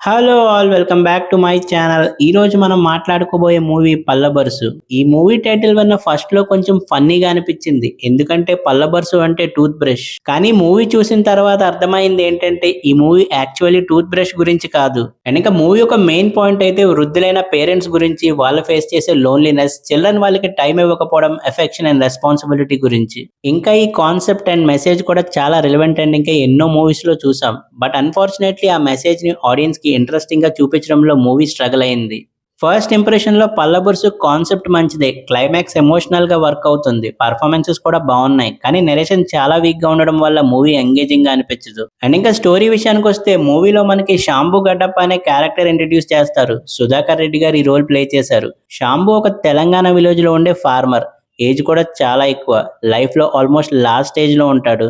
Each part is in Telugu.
Hello all welcome back to my channel. ఈ రోజు మనం మాట్లాడుకోబోయే మూవీ పల్లబరుసు. ఈ మూవీ టైటిల్ వల్ల ఫస్ట్ లో కొంచెం ఫన్నీగా అనిపించింది, ఎందుకంటే పల్లబరుసు అంటే టూత్ బ్రష్. కానీ మూవీ చూసిన తర్వాత అర్థమైంది ఏంటంటే ఈ మూవీ యాక్చువల్లీ టూత్ బ్రష్ గురించి కాదు. అండ్ ఇంకా మూవీ ఒక మెయిన్ పాయింట్ అయితే వృద్ధులైన పేరెంట్స్ గురించి, వాళ్ళు ఫేస్ చేసే లోన్లీనెస్, చిల్డ్రన్ వాళ్ళకి టైం ఇవ్వకపోవడం, ఎఫెక్షన్ అండ్ రెస్పాన్సిబిలిటీ గురించి. ఇంకా ఈ కాన్సెప్ట్ అండ్ మెసేజ్ కూడా చాలా రిలవెంట్ అండ్ ఇంకా ఎన్నో మూవీస్ లో చూసాం. బట్ అన్ఫార్చునేట్లీ ఆ మెసేజ్ ని ఆడియన్స్ కి ఇంట్రెస్టింగ్ గా చూపించడంలో మూవీ స్ట్రగుల్ అయింది. ఫస్ట్ ఇంప్రెషన్ లో పల్లబుర్సు కాన్సెప్ట్ మంచిదే, క్లైమాక్స్ ఎమోషనల్ గా వర్క్ అవుతుంది, పర్ఫార్మెన్సెస్ కూడా బాగున్నాయి. కానీ నెరేషన్ చాలా వీక్ గా ఉండడం వల్ల మూవీ ఎంగేజింగ్ గా అనిపించదు. అండ్ ఇంకా స్టోరీ విషయానికి వస్తే మూవీలో మనకి శాంబు గడ్డప్ప అనే క్యారెక్టర్ ఇంట్రడ్యూస్ చేస్తారు. సుధాకర్ రెడ్డి గారు ఈ రోల్ ప్లే చేశారు. శాంబు ఒక తెలంగాణ విలేజ్ లో ఉండే ఫార్మర్. ఏజ్ కూడా చాలా ఎక్కువ, లైఫ్ లో ఆల్మోస్ట్ లాస్ట్ స్టేజ్ లో ఉంటాడు.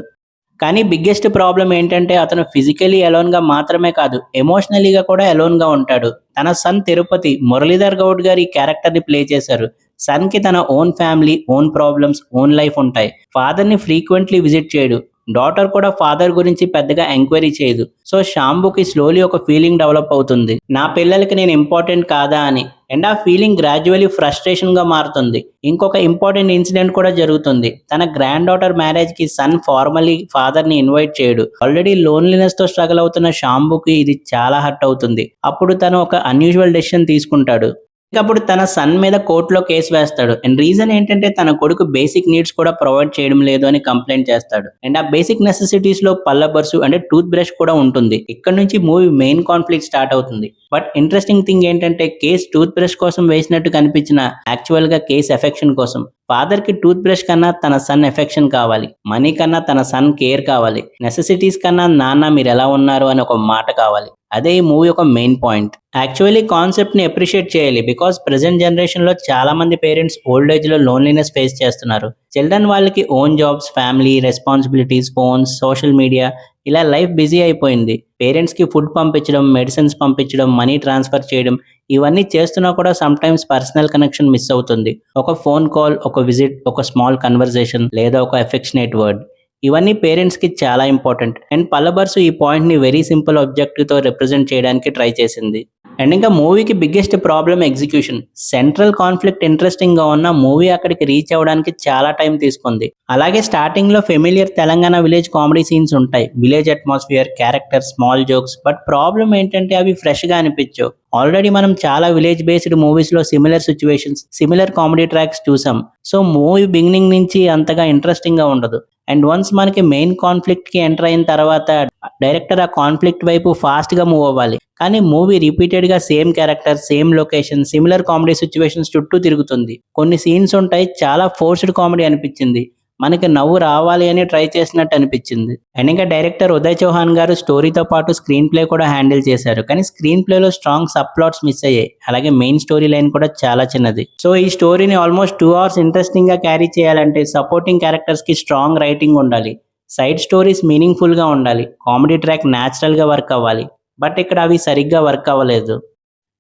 కానీ బిగ్గెస్ట్ ప్రాబ్లం ఏంటంటే అతను ఫిజికలీ అలోన్ గా మాత్రమే కాదు, ఎమోషనలీగా కూడా అలోన్ గా ఉంటాడు. తన సన్ తిరుపతి, మురళీధర్ గౌడ్ గారు ఈ క్యారెక్టర్ ని ప్లే చేశారు. సన్ కి తన own family, own problems, own life ఉంటాయి. ఫాదర్ ని ఫ్రీక్వెంట్లీ విజిట్ చేయడు. డాటర్ కూడా ఫాదర్ గురించి పెద్దగా ఎంక్వైరీ చేయదు. సో శాంబుకి స్లోలీ ఒక ఫీలింగ్ డెవలప్ అవుతుంది, నా పిల్లలకి నేను ఇంపార్టెంట్ కాదా అని. అండ్ ఆ ఫీలింగ్ గ్రాడ్యువల్లీ ఫ్రస్ట్రేషన్ గా మారుతుంది. ఇంకొక ఇంపార్టెంట్ ఇన్సిడెంట్ కూడా జరుగుతుంది. తన గ్రాండ్ డాటర్ మ్యారేజ్ కి సన్ ఫార్మలీ ఫాదర్ ని ఇన్వైట్ చేయడు. ఆల్రెడీ లోన్లీనెస్ తో స్ట్రగుల్ అవుతున్న శాంబుకి ఇది చాలా హర్ట్ అవుతుంది. అప్పుడు తను ఒక అన్యూజువల్ డెసిషన్ తీసుకుంటాడు. అప్పుడు తన సన్ మీద కోర్టులో కేసు వేస్తాడు. అండ్ రీజన్ ఏంటంటే తన కొడుకు బేసిక్ నీడ్స్ కూడా ప్రొవైడ్ చేయడం లేదు అని కంప్లైంట్ చేస్తాడు. అండ్ ఆ బేసిక్ నెసెసిటీస్ లో పల్లబర్సు అంటే టూత్ బ్రష్ కూడా ఉంటుంది. ఇక్కడ నుంచి మూవీ మెయిన్ కాన్ఫ్లిక్ట్ స్టార్ట్ అవుతుంది. బట్ ఇంట్రెస్టింగ్ థింగ్ ఏంటంటే కేసు టూత్ బ్రష్ కోసం వేసినట్టు కనిపించిన యాక్చువల్ గా కేసు ఎఫెక్షన్ కోసం. ఫాదర్ కి టూత్ బ్రష్ కన్నా తన సన్ ఎఫెక్షన్ కావాలి, మనీ కన్నా తన సన్ కేర్ కావాలి, నెసెసిటీస్ కన్నా నాన్న మీరు ఎలా ఉన్నారు అని ఒక మాట కావాలి. అదే ఈ మూవీ ఒక మెయిన్ పాయింట్. యాక్చువల్లీ కాన్సెప్ట్ ని అప్రిషియేట్ చేయాలి, బికాస్ ప్రెసెంట్ జనరేషన్ లో చాలా మంది పేరెంట్స్ ఓల్డ్ ఏజ్ లో లోన్లీనెస్ ఫేస్ చేస్తున్నారు. చిల్డ్రన్ వాళ్ళకి own jobs, family responsibilities, phones, social media, ఇలా లైఫ్ బిజీ అయిపోయింది. పేరెంట్స్ కి ఫుడ్ పంపించడం, మెడిసిన్స్ పంపించడం, మనీ ట్రాన్స్ఫర్ చేయడం, ఇవన్నీ చేస్తున్నా కూడా some times personal connection miss అవుతుంది. ఒక ఫోన్ కాల్, ఒక విజిట్, ఒక స్మాల్ కన్వర్సేషన్ లేదా ఒక ఎఫెక్షనేట్ వర్డ్, ఇవన్నీ పేరెంట్స్ కి చాలా ఇంపార్టెంట్. అండ్ పల్లబర్సు ఈ పాయింట్ ని వెరీ సింపుల్ ఆబ్జెక్టివ్ తో రిప్రజెంట్ చేయడానికి ట్రై చేసింది. అండ్ ఇంకా మూవీకి biggest problem execution. Central conflict interesting గా ఉన్న మూవీ అక్కడికి రీచ్ అవ్వడానికి చాలా టైం తీసుకుంది. అలాగే స్టార్టింగ్ లో familiar Telangana village comedy scenes ఉంటాయి, village atmosphere, character, small jokes. But problem ఏంటంటే అవి ఫ్రెష్ గా అనిపించవు. ఆల్రెడీ మనం చాలా విలేజ్ బేస్డ్ మూవీస్ లో similar situations, similar comedy tracks చూసాం. సో మూవీ బిగినింగ్ నుంచి అంతగా ఇంట్రెస్టింగ్ గా ఉండదు. అండ్ వన్స్ మనకి మెయిన్ కాన్ఫ్లిక్ట్ కి ఎంటర్ అయిన తర్వాత డైరెక్టర్ ఆ కాన్ఫ్లిక్ట్ వైపు ఫాస్ట్ గా మూవ్ అవ్వాలి. కానీ మూవీ రిపీటెడ్ గా same character, same location, similar comedy situations చుట్టూ తిరుగుతుంది. కొన్ని సీన్స్ ఉంటాయి చాలా ఫోర్స్డ్ కామెడీ అనిపించింది, మనకి నవ్వు రావాలి అని ట్రై చేసినట్టు అనిపించింది. అండ్ ఇంకా డైరెక్టర్ ఉదయ్ చౌహాన్ గారు స్టోరీతో పాటు స్క్రీన్ ప్లే కూడా హ్యాండిల్ చేశారు. కానీ స్క్రీన్ ప్లేలో స్ట్రాంగ్ సబ్ ప్లాట్స్ మిస్ అయ్యాయి. అలాగే మెయిన్ స్టోరీ లైన్ కూడా చాలా చిన్నది. సో ఈ స్టోరీని ఆల్మోస్ట్ 2 hours ఇంట్రెస్టింగ్ గా క్యారీ చేయాలంటే సపోర్టింగ్ క్యారెక్టర్స్ కి స్ట్రాంగ్ రైటింగ్ ఉండాలి, సైడ్ స్టోరీస్ మీనింగ్ఫుల్ గా ఉండాలి, కామెడీ ట్రాక్ న్యాచురల్ గా వర్క్ అవ్వాలి. బట్ ఇక్కడ అవి సరిగ్గా వర్క్ అవ్వలేదు.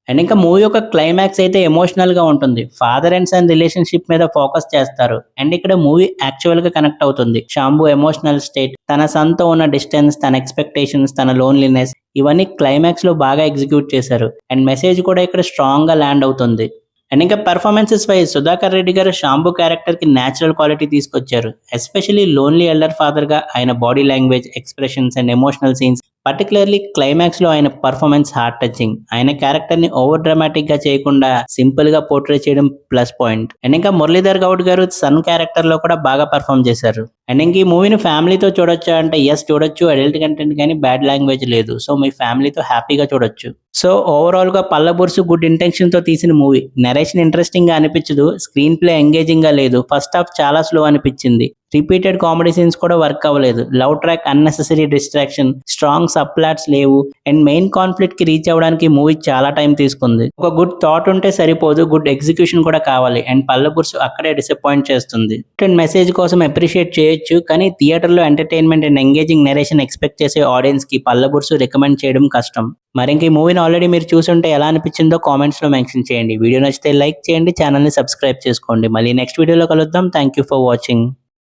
అండ్ ఇంకా మూవీ యొక్క క్లైమాక్స్ అయితే ఎమోషనల్ గా ఉంటుంది. ఫాదర్ అండ్ సన్ రిలేషన్షిప్ మీద ఫోకస్ చేస్తారు. అండ్ ఇక్కడ మూవీ యాక్చువల్ గా కనెక్ట్ అవుతుంది. శాంబు ఎమోషనల్ స్టేట్, తన సన్ తో ఉన్న డిస్టెన్స్, తన ఎక్స్పెక్టేషన్స్, తన లోన్లీనెస్, ఇవన్నీ క్లైమాక్స్ లో బాగా ఎగ్జిక్యూట్ చేశారు. అండ్ మెసేజ్ కూడా ఇక్కడ స్ట్రాంగ్ గా ల్యాండ్ అవుతుంది. అండ్ ఇంకా పెర్ఫార్మెన్సెస్ వైజ్ సుధాకర్ రెడ్డి గారు శాంబు క్యారెక్టర్ కి న్యాచురల్ క్వాలిటీ తీసుకొచ్చారు. ఎస్పెషల్లీ లోన్లీ ఎల్డర్ ఫాదర్ గా ఆయన body language, expressions and emotional scenes, particularly climax లో ఆయన పర్ఫార్మెన్స్ హార్ట్ టచింగ్. ఆయన క్యారెక్టర్ ని ఓవర్ డ్రామాటిక్ గా చేయకుండా సింపుల్ గా పోర్ట్రే చేయడం ప్లస్ పాయింట్. అండ్ ఇంకా మురళీధర్ గౌడ్ గారు సన్ క్యారెక్టర్ లో కూడా బాగా పర్ఫామ్ చేశారు. అండ్ ఇంక ఈ మూవీని ఫ్యామిలీతో చూడొచ్చా అంటే ఎస్ చూడొచ్చు, అడల్ట్ కంటెంట్ కానీ బ్యాడ్ లాంగ్వేజ్ లేదు. సో మీ ఫ్యామిలీతో హ్యాపీగా చూడొచ్చు. సో ఓవరాల్ గా పల్లబుర్సు గుడ్ ఇంటెన్షన్ తో తీసిన మూవీ. నెరేషన్ ఇంట్రెస్టింగ్ గా అనిపించదు, స్క్రీన్ ప్లే ఎంగేజింగ్ గా లేదు, ఫస్ట్ హాఫ్ చాలా స్లో అనిపించింది, రిపీటెడ్ కామెడీ సీన్స్ కూడా వర్క్ అవ్వలేదు, love track unnecessary distraction, strong sub plots లేవు. అండ్ మెయిన్ కాన్ఫ్లిక్ట్ కి రీచ్ అవ్వడానికి మూవీ చాలా టైం తీసుకుంది. ఒక గుడ్ థాట్ ఉంటే సరిపోదు, గుడ్ ఎగ్జిక్యూషన్ కూడా కావాలి. అండ్ పల్లబుర్సు అక్కడే డిసప్పాయింట్ చేస్తుంది. అండ్ మెసేజ్ కోసం అప్రిషియేట్ చేయొచ్చు, కానీ థియేటర్ లో entertainment and engaging narration expect చేసే ఆడియన్స్ కి పల్లబుర్సు రికమెండ్ చేయడం కష్టం. మరి ఇంక ఈ మూవీని ఆల్రెడీ మీరు చూసుంటే ఎలా అనిపించిందో కామెంట్స్ లో మెన్షన్ చేయండి. వీడియో నచ్చితే లైక్ చేయండి, ఛానల్ ని సబ్స్క్రైబ్ చేసుకోండి. మళ్ళీ నెక్స్ట్ వీడియోలో కలుద్దాం. Thank you for watching.